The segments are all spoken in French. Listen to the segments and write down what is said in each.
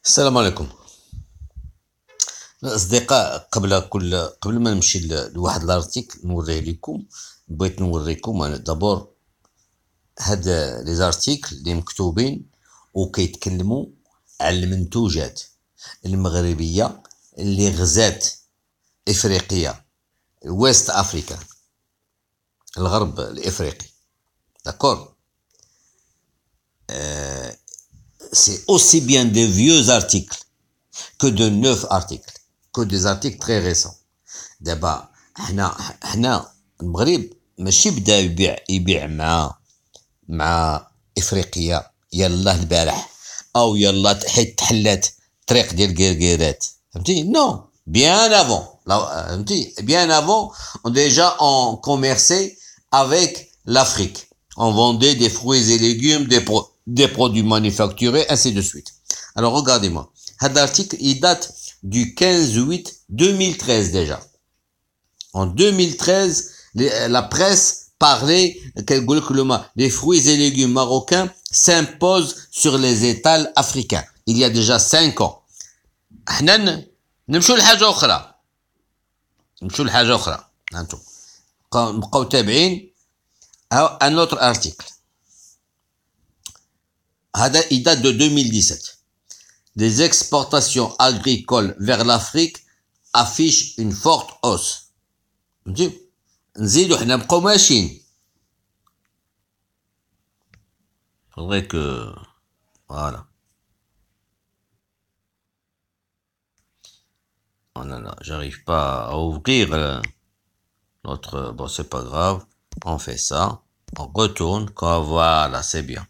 السلام عليكم الأصدقاء. قبل ما نمشي لواحد الارتيكل نوريه لكم. بغيت نوريكم أنا دابور هاد لي زارتيكل اللي مكتوبين وكيتكلموا على المنتوجات المغربية اللي غزات إفريقيا، ويست أفريكا، الغرب الإفريقي. داكور. C'est aussi bien des vieux articles que de neufs articles, que des articles très récents. دابا حنا المغرب ماشي بدا يبيع مع افريقيا يلا البارح او يلا حيت تحلات طريق ديال كركيرات، فهمتي؟ نو بيان افون، فهمتي؟ بيان افون déjà on commerçait avec l'Afrique, on vendait des fruits et légumes, des produits manufacturés, ainsi de suite. Alors regardez-moi, cet article il date du 15/8/2013 déjà. En 2013, la presse parlait que les fruits et légumes marocains s'imposent sur les étals africains. Il y a déjà 5 ans. احنا نمشوا لحاجة أخرى. هانتو نبقاو تابعين. un autre article. هذا il date de 2017. Les exportations agricoles vers l'Afrique affichent une forte hausse. فهمتي؟ نزيدو حنا نبقاو ماشيين. faudrait que voilà. Oh là là, j'arrive pas à ouvrir notre... Bon, c'est pas grave. On fait ça. On retourne. Voilà, c'est bien.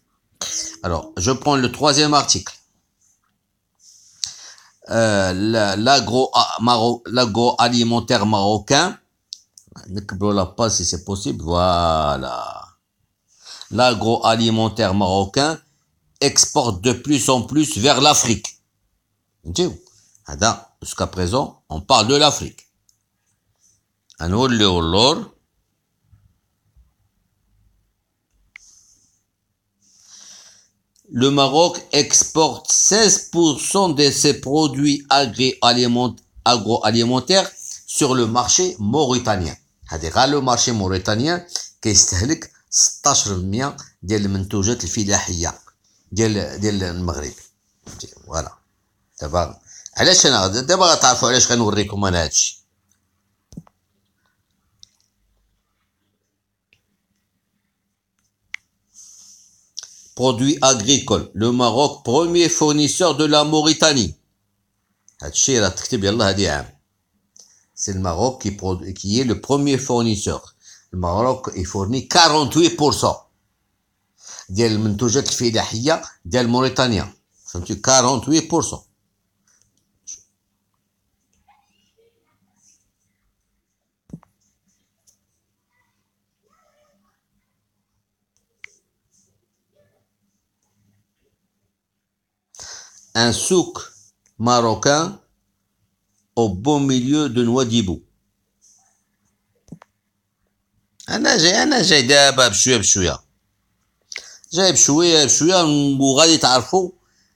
Alors, je prends le troisième article. L'agroalimentaire marocain. N'oublions la pas si c'est possible. Voilà. L'agroalimentaire marocain exporte de plus en plus vers l'Afrique. Jusqu'à présent, on parle de l'Afrique. Le Maroc exporte 16% de ses produits agroalimentaires sur le marché mauritanien. هذا le marché mauritanien كيستهلك 16% ديال المنتوجات الفلاحية ديال المغرب. فوالا. دابا علاش انا دابا غتعرفوا علاش غنوريكم انا هادشي. Produits agricoles. Le Maroc, premier fournisseur de la Mauritanie. هادشي راه تكتب يلاه هادي عام. C'est le Maroc qui est le premier fournisseur. Le Maroc il fournit 48% ديال المنتوجات الفلاحية ديال موريتانيا. فهمتي؟ 48%. Un souk marocain au beau milieu de Nouadhibou. انا جاي دابا بشويه جاي بشويه وغادي تعرفوا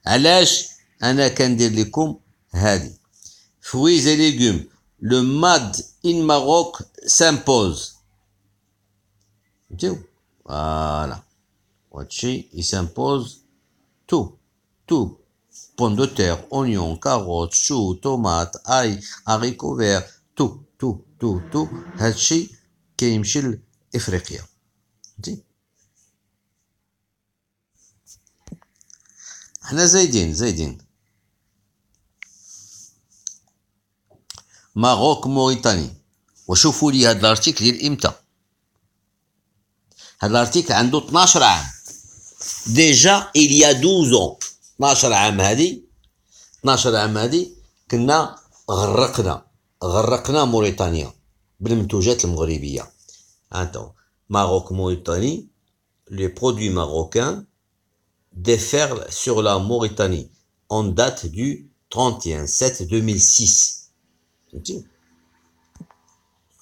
علاش انا كندير لكم هادي. Fruits et légumes. Le MAD in Maroc s'impose. Voilà. هادشي il s'impose tout. Pommes de terre, oignons, carottes, choux, tomates, ail, haricots verts, tout. هادشي كيمشي لإفريقيا. فهمتي؟ حنا زايدين. ماروك موريتاني. وشوفوا لي هاد الارتيكل ديال امتى. هاد الارتيكل عنده 12 عام. ديجا il y a 12 ans. 12 عام هادي كنا غرقنا موريتانيا بالمنتوجات المغربية. Attends, Maroc-Mauritanie, les produits marocains déferlent sur la Mauritanie en date du 31/7/2006. فهمتي؟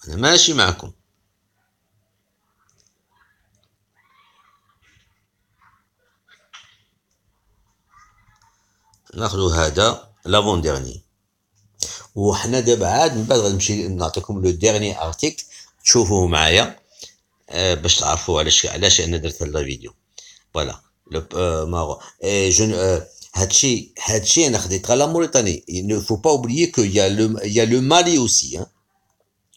أنا ماشي معكم. ناخذوا هذا لافون ديرني، وحنا دابا عاد من بعد غنمشي نعطيكم لو ديرني ارتيكل تشوفوه معايا باش تعرفوا علاش انا درت هذا الفيديو. فوالا لو مارو اي جو هادشي انا خديت على موريتاني. il ne faut pas oublier que il y a le Mali aussi.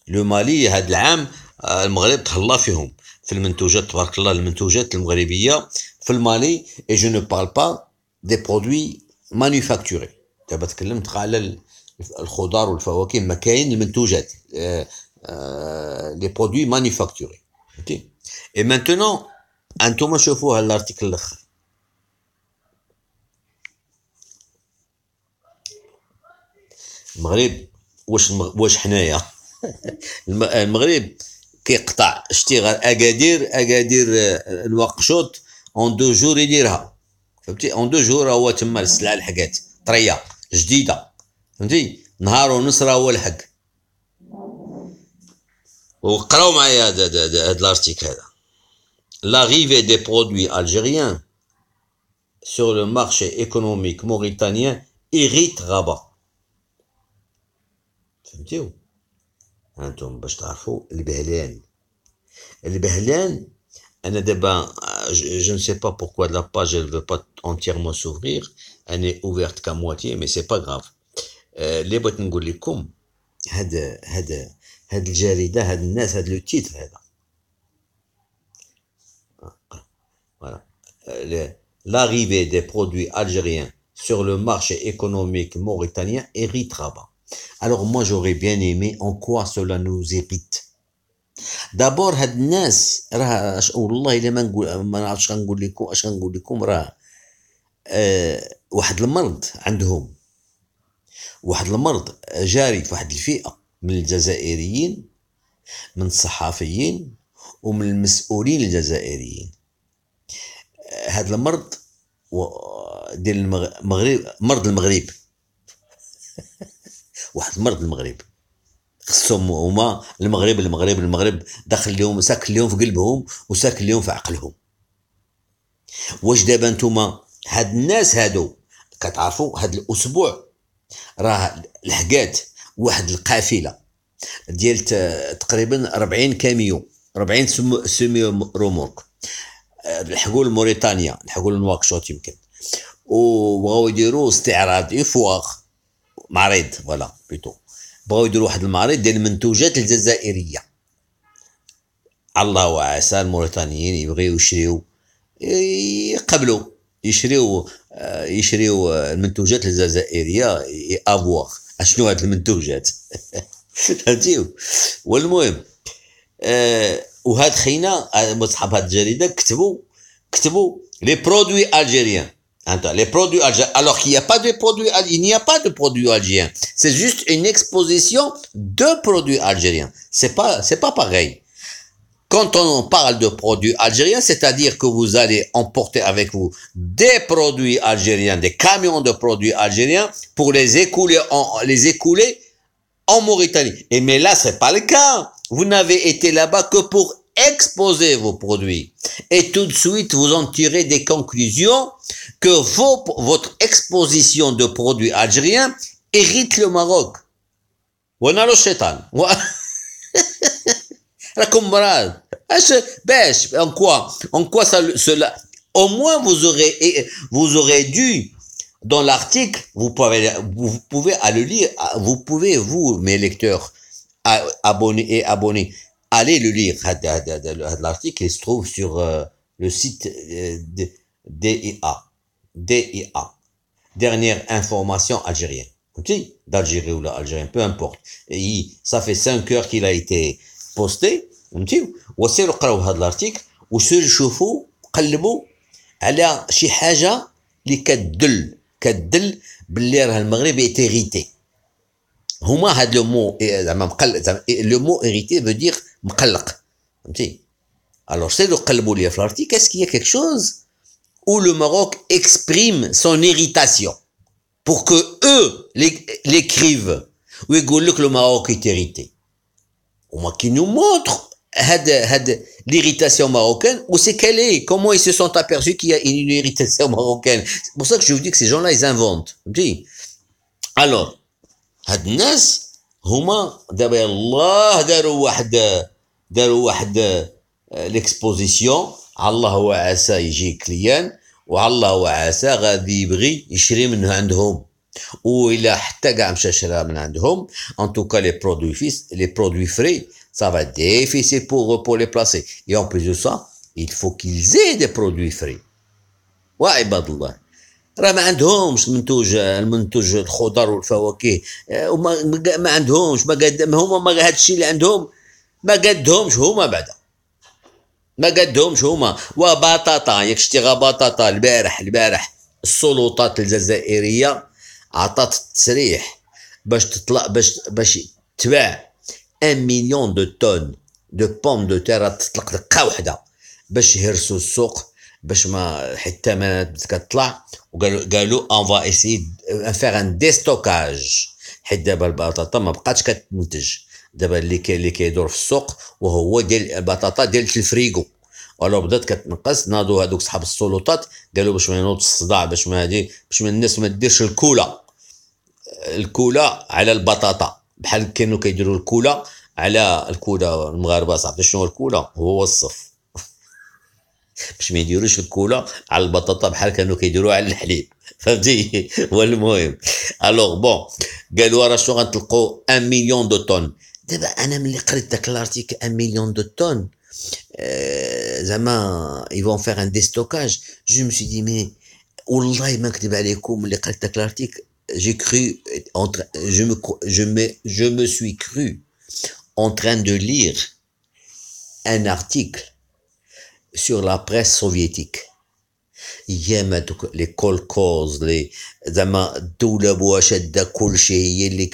لو مالي هاد العام المغرب تهلا فيهم في المنتوجات، تبارك الله المنتوجات المغربيه في المالي. اي جو نو بارل با دي برودوي مانيفاكتوري، دابا تكلمت على الخضار والفواكه، ما كاين المنتوجات لي برودوي مانيفاكتوري. اوكي اي مانتونون انتوما شوفوا هاد الارتيكل الاخر. المغرب واش حنايا المغرب كيقطع اشتغال اكادير نواقشوط اون دو جور يديرها، فهمتي؟ اون دو جور هو تما السلعه الحقات طريه جديده، فهمتي؟ نهار ونص راه هو الحق. وقراو معايا هذا الارتيكل هذا. l'arrivée des produits algériens sur le marché économique mauritanien irrite Rabat. فهمتيو؟ هانتوما باش تعرفوا البهلان انا دابا je ne sais pas pourquoi la page elle veut pas entièrement s'ouvrir, elle est ouverte qu'à moitié mais c'est pas grave. اللي بغيت نقول لكم هاد الجريده، هاد الناس، هاد لو تيتر هذا voilà l'arrivée des produits algériens sur le marché économique mauritanien irrite Rabat. Alors moi j'aurais bien aimé en quoi cela nous irrite. D'abord هاد الناس راه والله الا ما نعرفش غنقول لكم راه واحد المرض عندهم، واحد المرض جاري في واحد الفئة من الجزائريين، من الصحفيين ومن المسؤولين الجزائريين. هاد المرض ديال المغرب، مرض المغرب واحد مرض المغرب، خصهم هما المغرب داخل لهم، ساكن لهم في قلبهم وساكن لهم في عقلهم. واش دابا نتوما هاد الناس هادو كتعرفوا هاد الاسبوع راه لحقات واحد القافله ديال تقريبا 40 كاميون، 40 سيمي رومورك، لحقوا لموريتانيا، لحقوا لنواكشوط يمكن، وبغاو يديروا استعراض يفواغ معرض، فوالا بيتو بغاو يديروا واحد المعرض ديال المنتوجات الجزائريه. الله وعسى الموريتانيين يبغيو يشريو، يقبلوا يشريو المنتوجات الجزائريه افواغ. اشنو هاد المنتوجات؟ فهمتيو؟ والمهم وهاد خينا مصحاب هاد الجريده كتبوا les produits algériens. Les produits algériens, alors qu'il n'y a pas de produits, il n'y a pas de produits algériens. C'est juste une exposition de produits algériens. C'est pas pareil. Quand on parle de produits algériens, c'est-à-dire que vous allez emporter avec vous des produits algériens, des camions de produits algériens pour les écouler en Mauritanie. Et mais là, c'est pas le cas. Vous n'avez été là-bas que pour exposer vos produits. Et tout de suite, vous en tirez des conclusions que votre exposition de produits algériens irrite le Maroc. وانا لو الشيطان راكم مراد اش باش en quoi cela au moins vous aurez dû dans l'article, vous pouvez aller lire, vous mes lecteurs abonnés allez le lire. L'article il se trouve sur le site DIA, dernière information algérienne, d'Algérie ou l'Algérien, peu importe. Et ça fait 5 heures qu'il a été posté. وسيروا قراو هذا الارتيكل وسيروا شوفوا قلبوا على شي حاجه اللي كتدل باللي راه المغرب ايتيريتي. هما هاد لو مو زعما مقلق، لو مو ايريتي veut dire مقلق، فهمتي؟ alors سيروا قلبوا لي في الارتيكل est-ce qu'il y a quelque chose où le Maroc exprime son irritation pour que eux l'écrivent ويقول لك le Maroc est irrité. هما كي nous montrent l'irritation marocaine, où c'est qu'elle est, comment ils se sont aperçus qu'il y a une irritation marocaine. C'est pour ça que je vous dis que ces gens-là, ils inventent. Alors, هاد الناس هما دابا يلاه داروا واحد ليكسبوزيسيون، الله وعسى يجي كليان، والله وعسى غادي يبغي يشري من عندهم، وإلا حتى كاع مشى شرا من عندهم en tout cas les produits frais ça va être difficile pour les placer, et en plus de ça il faut qu'ils aient des produits frais. وعباد الله راه ما عندهمش المنتوج الخضر والفواكه، وما ما عندهمش هما ما هذا الشيء اللي عندهم ما قدهمش هما بعدا، ما قدهمش هما. وبطاطا ياك شتي غا بطاطا البارح السلطات الجزائريه عطات التصريح باش تطلع باش تباع 1 مليون دو طن دو بوم دو تير، تطلق دقه وحده باش يهرسوا السوق، باش ما حتى ما كتطلع. وقالوا اون فا اسي فيغ ان ديستوكاج، حيت دابا البطاطا ما بقاتش كتنتج، دابا اللي كيدور في السوق وهو ديال البطاطا ديال الفريغو، ولو بدات كتنقص. ناضوا هذوك صحاب السلطات قالوا باش ما ينوض الصداع، باش ما الناس ما ديرش الكولا على البطاطا، بحال كانوا كيديروا الكولا على المغاربه. صافي شنو هو الكولا؟ هو الصف باش ما يديروش الكولا على البطاطا بحال كانوا كيديروها على الحليب، فهمتي؟ هو المهم. الوغ بون قالوا راه شنو غنطلقوا 1 مليون دو طن. دابا انا ملي قريت داك لارتيكل 1 مليون دو طن زعما ils vont faire un déstockage, je me suis dit mais والله ما نكذب عليكم ملي قريت داك لارتيكل j'ai cru je me suis cru en train de lire un article sur la presse soviétique. ايام هذوك لي كولكوز لي زعما الدوله بوا شاده كلشي، هي اللي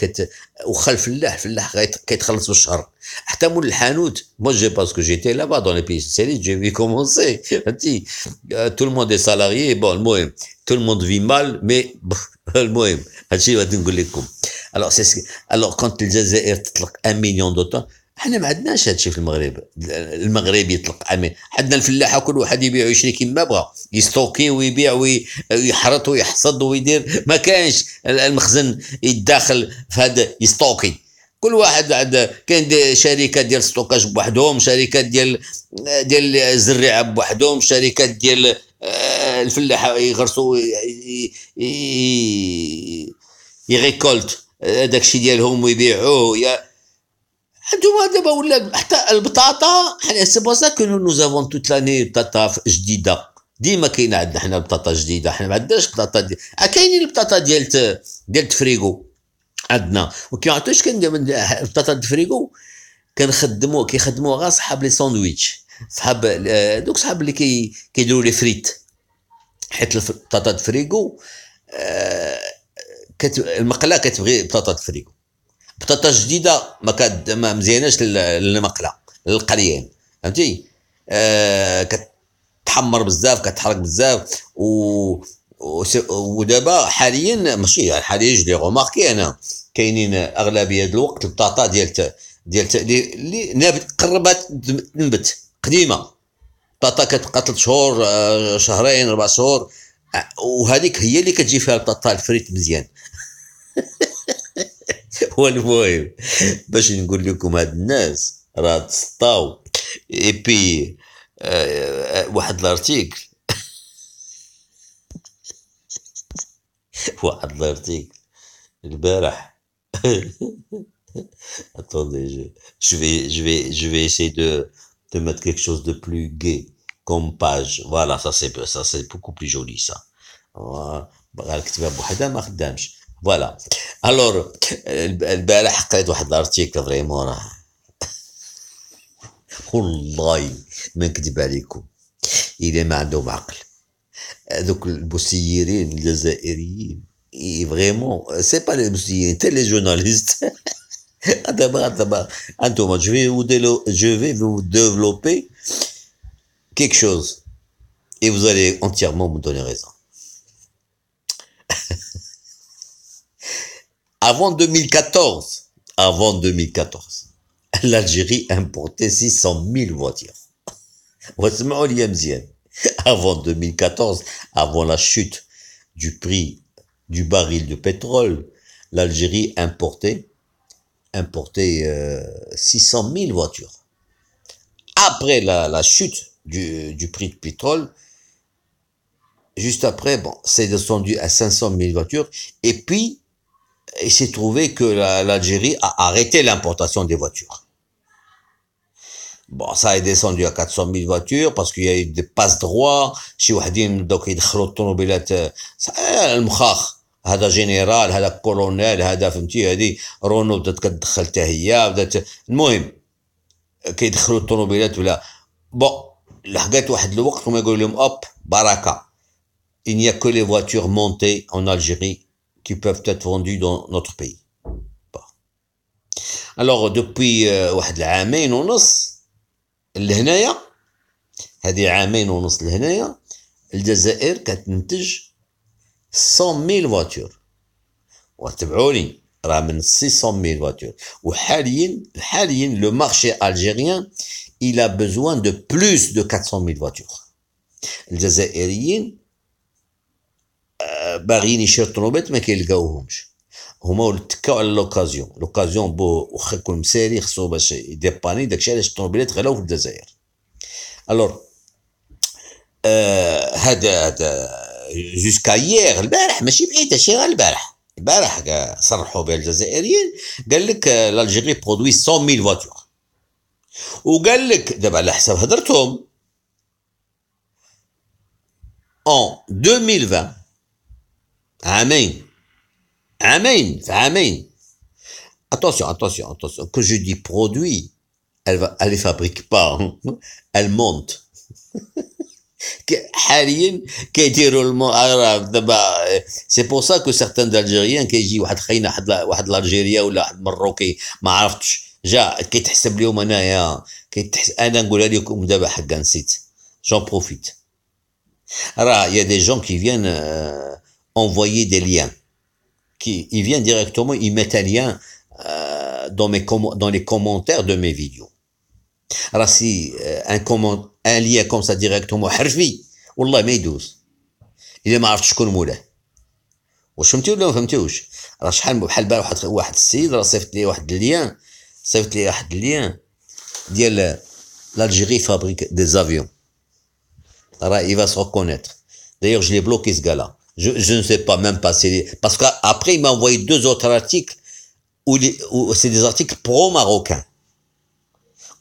وخا الفلاح كيتخلص بالشهر، حتى مول الحانوت. مو جي باسكو جيتي لابا دون لي بيي سوسياليست جي في كومونسي، فهمتي؟ تو الموند دي سالاريي. بون المهم تو الموند في مال مي المهم هادشي اللي غادي نقول لكم. الوغ كونت الجزائر تطلق 1 مليون دو طن، حنا ما عندناش هادشي في المغرب يطلق امين. حدنا الفلاحه كل واحد يبيع ويشري كيما بغا، يستوكي ويبيع ويحرط ويحصد ويدير، ما كاينش المخزن يتداخل في هذا يستوكي. كل واحد كاين شركات ديال ستوكاج بوحدهم، شركات ديال الزراعه بوحدهم، شركات ديال الفلاحه يغرسوا يغيكولت داكشي ديالهم ويبيعوه. عندهم دابا ولا حتى البطاطا. سي بور سا كو نو افون توت لاني بطاطا جديده، ديما كاينه عندنا حنا بطاطا جديده. حنا ما عندناش بطاطا كاينين البطاطا ديال التفريغو عندنا، وكيعطيوش البطاطا التفريغو كيخدموا غير صحاب لي ساندويتش، صحاب دوك صحاب اللي كيديروا لي فريت، حيت البطاطا الفريغو المقله كتبغي بطاطا الفريغو. بطاطا جديده ما مزياناش للمقله للقريان، فهمتي؟ كتحمر بزاف، كتحرق بزاف. ودابا حاليا ماشي حاليا جلي غوماركي انا كاينين اغلبيه الوقت البطاطا ديال اللي قربت تنبت قديمه، بطاطا كتبقى 3 شهور شهرين 4 شهور، وهذيك هي اللي كتجي فيها البطاطا الفريت مزيان. هو المهم باش نقول لكم هاد الناس راه تسطاو. اي بي واحد الارتيكل البارح attendez je vais essayer de mettre quelque chose de plus gai comme page. Voilà, ça c'est beaucoup plus joli ça. بغا الكتابه بوحدها ما خدامش. فوالا الور البارح قريت واحد الارتيكل فريمون راه والله ما نكذب عليكم الا ما عندهم عقل هذوك المسيرين الجزائريين. فريمون سي با لي مسيرين تي لي جورناليست. دابا انتوما je vais vous développer quelque chose et vous allez entièrement me donner raison. Avant 2014, l'Algérie importait 600 000 voitures. واسمعوا لي مزيان. Avant 2014, avant la chute du prix du baril de pétrole, l'Algérie importait 600 000 voitures. Après la chute du prix de pétrole, juste après, bon, c'est descendu à 500 000 voitures. Et puis, il s'est trouvé que l'Algérie a arrêté l'importation des voitures. Bon, ça est descendu à 400 000 voitures parce qu'il y a eu des passe-droits. شي وحدين دوك يدخلوا الطوموبيلات المخاخ. هذا جنرال، هذا كولونيل، هذا فهمتي، هذه رونو بدات كتدخل حتى هي، بدات المهم كيدخلوا الطوموبيلات ولا بون لحقات واحد الوقت وما يقولوا لهم اوب بركه. Il n'y a que les voitures montées en Algérie qui peuvent être vendues dans notre pays. Bon. Alors depuis واحد العامين ونص لهنايا، هذه عامين ونص لهنايا، الجزائر كتنتج 100,000 voitures. وتبعوني راه من 600,000 voitures. وحاليا le marché algérien il a besoin de plus de 400,000 voitures. الجزائريين باغيين يشريو الطوموبيلات ما كيلقاوهمش، هما تكاو على لوكازيون بو واخا يكون مسالي خصو باش يديباني، داكشي علاش الطوموبيلات غلاو في الجزائر. الور هذا جوسكا يير البارح، ماشي بعيد هادشي غير البارح صرحوا بها الجزائريين، قال لك l'Algérie produit 100,000 voitures. وقال لك دابا على حساب هضرتهم en 2020 عامين attention que je dis produit, elle les fabrique pas, elle monte. حاليا كيديروا دابا سي بور سا كو سيغتان دالجيريان كيجي واحد خاينه واحد الالجيريا ولا واحد مروكي ما عرفتش جا كيتحسب لهم انايا انا نقولها لكم دابا حقا نسيت جون بروفيت. راه يا دي جون كي فيان envoyer des liens ils viennent directement, ils mettent un lien dans les commentaires de mes vidéos. راه سي un lien comme ça directement حرفي والله ما يدوز الا ما عرفتش شكون مولاه. واش فهمتي ولا ما فهمتوش؟ راه شحال بحال البارح واحد السيد راه صيفط لي واحد اللين ديال l'Algérie fabrique des avions. راه il va se reconnaître. D'ailleurs je l'ai bloqué ce gars-là. Je ne sais pas même pas parce qu'après il m'a envoyé 2 autres articles où c'est des articles pro-marocains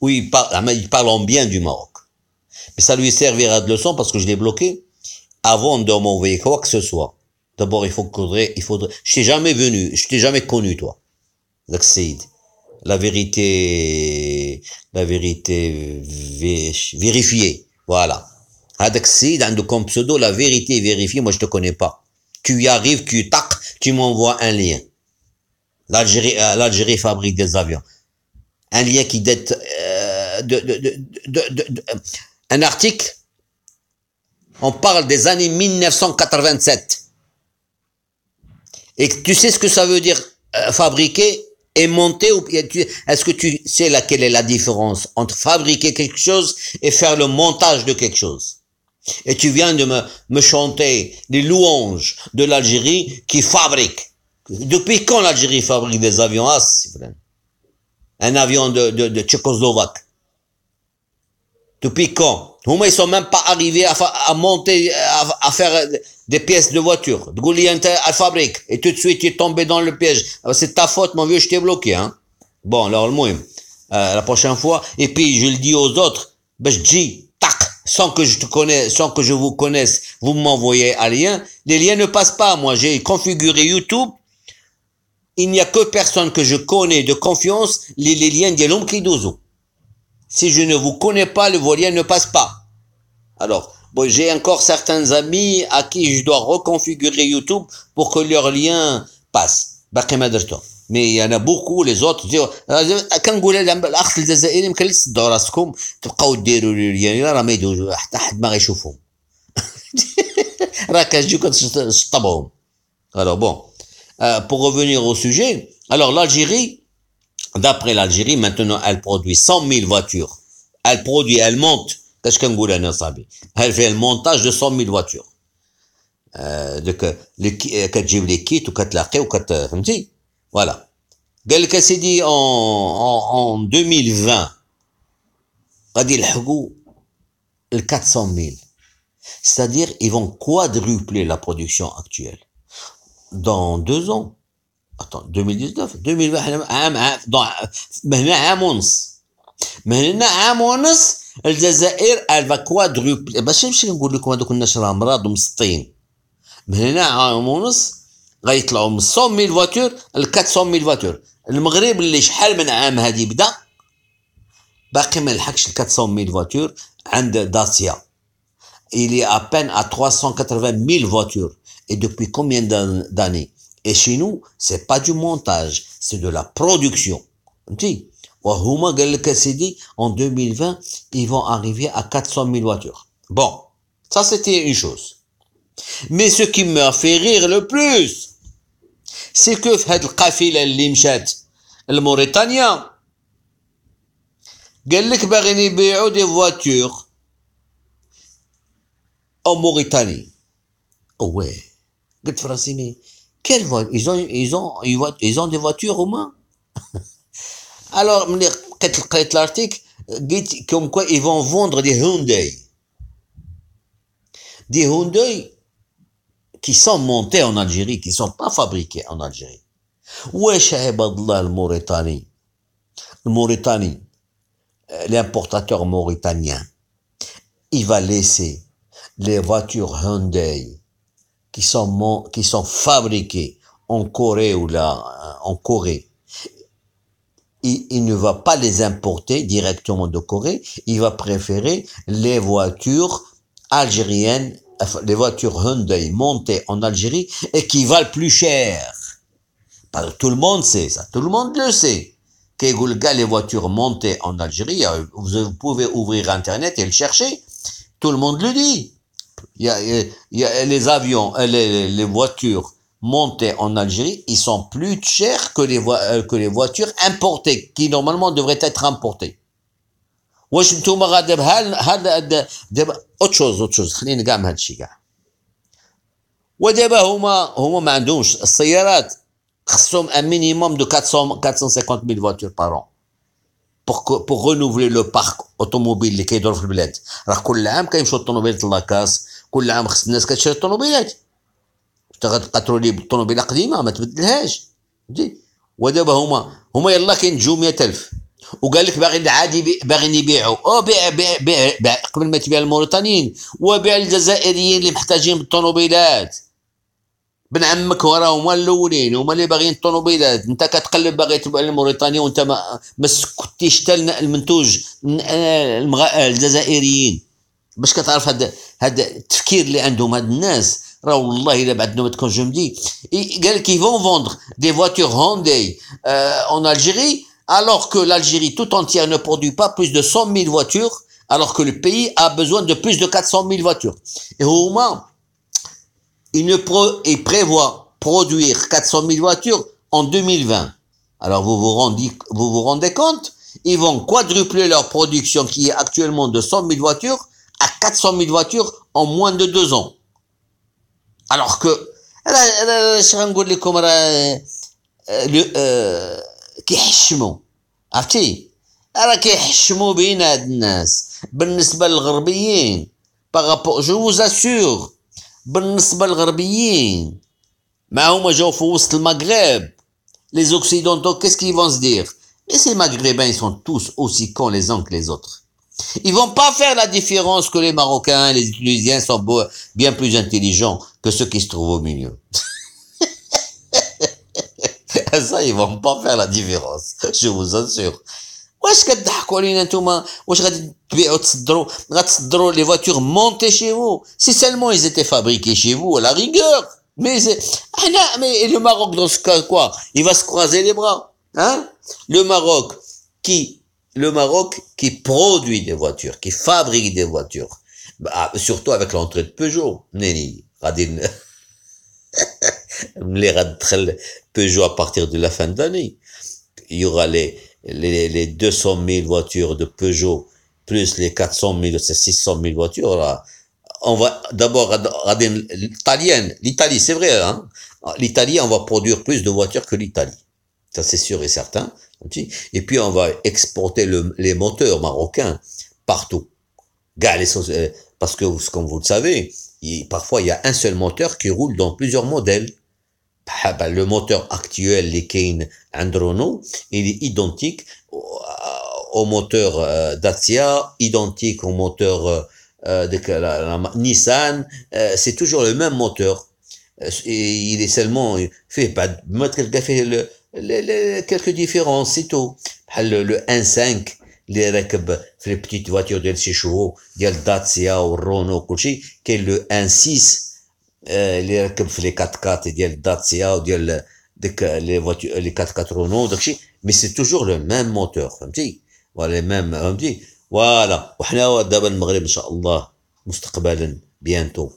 où il parle en bien du Maroc. Mais ça lui servira de leçon parce que je l'ai bloqué avant de m'envoyer quoi que ce soit. D'abord il faudrait je t'ai jamais venu, je t'ai jamais connu toi. Zak Saïd. La vérité vérifiée. Voilà. هذاك السيد عنده comme pseudo la vérité vérifiée. Moi je te connais pas. Tu y arrives, tu m'envoies un lien. L'Algérie fabrique des avions. Un lien qui date un article. On parle des années 1987. Et tu sais ce que ça veut dire fabriquer et monter, est-ce que tu sais quelle est la différence entre fabriquer quelque chose et faire le montage de quelque chose? Et tu viens de me chanter les louanges de l'Algérie qui fabrique. Depuis quand l'Algérie fabrique des avions? Un avion de Tchécoslovaque. Depuis quand? Ils sont même pas arrivés à monter, à faire des pièces de voiture. Elle fabrique. Et tout de suite, tu es tombé dans le piège. C'est ta faute, mon vieux, je t'ai bloqué, hein. Bon, alors, le mot, la prochaine fois. Et puis, je le dis aux autres, je dis, tac, sans que je vous connaisse, vous m'envoyez un lien. Les liens ne passent pas. Moi, j'ai configuré YouTube. Il n'y a que personne que je connais de confiance, les liens de l'homme qui dozo. Si je ne vous connais pas, le lien ne passe pas. Alors, bon, j'ai encore certains amis à qui je dois reconfigurer YouTube pour que leur lien passe. Mais il y en a beaucoup, les autres disent, كنقولها الاخ الجزائري يمكن تسدوا راسكم تبقاو ديروا لي ليان راه ما يدوزوا حتى حد ما غيشوفهم. راه كتجيو كتشطبهم. Alors bon, pour revenir au sujet, alors l'Algérie D'après l'Algérie, maintenant, elle produit 100 000 voitures. Elle monte. Qu'est-ce qu'on dit, elle fait le montage de 100 000 voitures. كتجيب لي كيت وكتلاقي فهمتي voilà قال لك سيدي en 2020 غادي يلحقوا ال 400 000 c'est-à-dire ils vont quadrupler la production actuelle dans 2 ans. Attends, 2019 2020 من هنا عام ونص الجزائر elle va quadrupler باش نمشي نقول لكم هذوك الناس راه مرض ومسطين. من هنا عام ونص غيطلعوا من 100 000 فواتور ل 400 000 فواتور. المغرب اللي شحال من عام هادي بدا باقي ما لحقش ل 400 000 فواتور عند داسيا. Il est à peine à 380 000 voitures. Et depuis combien d'années? Et chez nous, c'est pas du montage, c'est de la production. فهمتي؟ وهما قال لك سيدي en 2020 ils vont arriver à 400 000 voitures. Bon, ça c'était une chose. Mais ce qui m'a fait rire le plus, c'est que في هاد القافلة اللي مشات لموريتانيا قال لك باغيين يبيعوا دي فواتور en Mauritanie. Ouais. قلت في راسي مي quelle voiture ils ont des voitures au moins. Alors ملي قريت l'article قلت comme quoi ils vont vendre des Hyundai qui sont montés en Algérie, qui sont pas fabriqués en Algérie. wesh عباد الله الموريتاني l'importateur mauritanien il va laisser les voitures Hyundai qui sont fabriquées en Corée ou là en Corée. Il ne va pas les importer directement de Corée, il va préférer les voitures algériennes, les voitures Hyundai montées en Algérie et qui valent plus cher. Parce que tout le monde sait ça, tout le monde le sait. Les voitures montées en Algérie, vous pouvez ouvrir Internet et le chercher, tout le monde le dit. Il y a les avions, les voitures montées en Algérie, ils sont plus chers que les voitures importées, qui normalement devraient être importées. واش نتوما غادا بهذا دابا اوتشوز خلينا كاع من هذا الشيء كاع. ودابا هما ما عندهمش السيارات خصهم un minimum de 450 000 voitures par an pour renouveler le parc automobile اللي كيدور في البلاد. راه كل عام كيمشيو الطوموبيلات لاكاس، كل عام خص الناس كتشري الطوموبيلات. انت غتقاتلوا بالطوموبيله قديمه ما تبدلهاش. ودابا هما يلا كينتجوا 100,000 وقال لك باغيين يبيعوا بيع قبل ما تبيع الموريتانيين وبيع الجزائريين اللي محتاجين بالطوموبيلات. بن عمك وراه هما الاولين، هما اللي باغيين الطوموبيلات. انت كتقلب باغي تبيع الموريتاني وانت ما سكتيش حتى المنتوج الجزائريين. باش كتعرف هاد التفكير اللي عندهم هاد الناس. راه والله الا بعد ما تكون جمدي قال لك ils vont vendre des voitures Hyundai en Algérie alors que l'Algérie tout entière ne produit pas plus de 100 000 voitures alors que le pays a besoin de plus de 400 000 voitures. Et au moins il prévoit produire 400 000 voitures en 2020. Alors vous vous rendez compte? Ils vont quadrupler leur production qui est actuellement de 100 000 voitures à 400 000 voitures en moins de 2 ans. Alors que اش غنقول لكم راه كيحشموا عرفتي راه كيحشموا بين هاد الناس بالنسبه للغربيين باغابور جو vous assure. بالنسبه للغربيين ما هما جاو في وسط المغرب les occidentaux qu'est-ce qu'ils vont se dire? Mais ces maghrébins ils sont tous aussi cons les uns que les autres. Ils vont pas faire la différence que les Marocains, les Tunisiens sont bien plus intelligents que ceux qui se trouvent au milieu. Ça, ils vont pas faire la différence, je vous assure. واش كتضحكوا علينا نتوما؟ واش غادي تبيعوا غتصدروا les voitures montées chez vous? Si seulement ils étaient fabriqués chez vous à la rigueur. Mais mais le Maroc dans ce cas quoi? Il va se croiser les bras, hein? Le Maroc qui produit des voitures, qui fabrique des voitures, surtout avec l'entrée de Peugeot. Neni, les radicales Peugeot à partir de la fin d'année. il y aura les 200 000 voitures de Peugeot, plus les 400 000, c'est 600 000 voitures, là. On va d'abord regarder l'Italie, c'est vrai, hein. L'Italie, on va produire plus de voitures que l'Italie. Ça, c'est sûr et certain. Et puis, on va exporter les moteurs marocains partout. Parce que, comme vous le savez, parfois, il y a un seul moteur qui roule dans plusieurs modèles. Le moteur actuel, les Kane Androno, il est identique au moteur Dacia, identique au moteur de la Nissan. C'est toujours le même moteur. Et il est seulement fait quelques différences, c'est tout. Le 1.5 اللي راكب في les petites voitures ديال 6 chevaux ديال داتسيا والرونو كلشي كاين le 1.6 اللي راكب في les 4x4 ديال داتسيا وديال ديك les voitures les 4x4 رونو داكشي mais c'est toujours le même moteur فهمتي ولا même فهمتي فوالا وحنا دابا المغرب ان شاء الله مستقبلا bientôt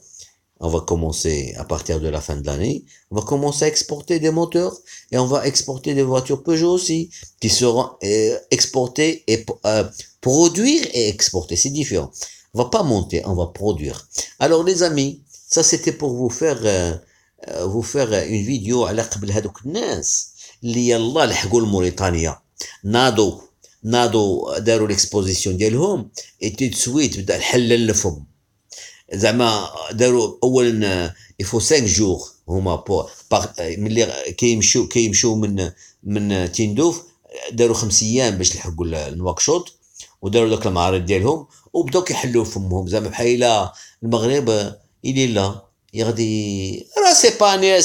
on va commencer à partir de la fin de l'année, on va commencer à exporter des moteurs et on va exporter des voitures Peugeot aussi qui seront exportées et produire et exporter, c'est différent. On va pas monter, on va produire. Alors les amis, ça c'était pour vous faire une vidéo على قبل هذوك الناس اللي يلا لحقوا لموريتانيا ناضوا داروا l'exposition ديالهم et tout de suite بدا الحل الفم زعما داروا اولا يفو 5 جور هما ملي كيمشيو من تندوف داروا 5 ايام باش يلحقوا النواكشوط وداروا داك المعارض ديالهم وبداو كيحلوا فمهم زعما بحال المغرب الى لا يغدي راه سي با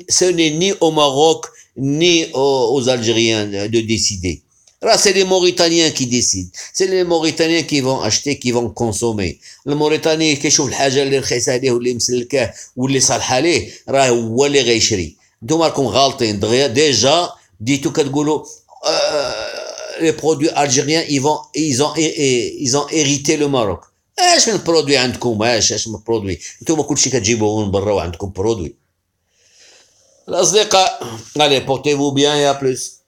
سوني ني او ماروك ni aux Algériens de décider. Là, c'est les Mauritaniens qui décident. C'est les Mauritaniens qui vont acheter, qui vont consommer. Le Mauritanien qui يشوف الحاجة اللي رخيصة عليه واللي مسلكاه واللي صالحة عليه راه هو اللي غيشري. نتوما راكم غالطين ديجا بديتو كتقولوا les produits algériens ils ont hérité le Maroc. اش من برودوي عندكم اش من برودوي نتوما كلشي كتجيبوه من برا وعندكم برودوي. الأصدقاء allez portez-vous bien et à plus.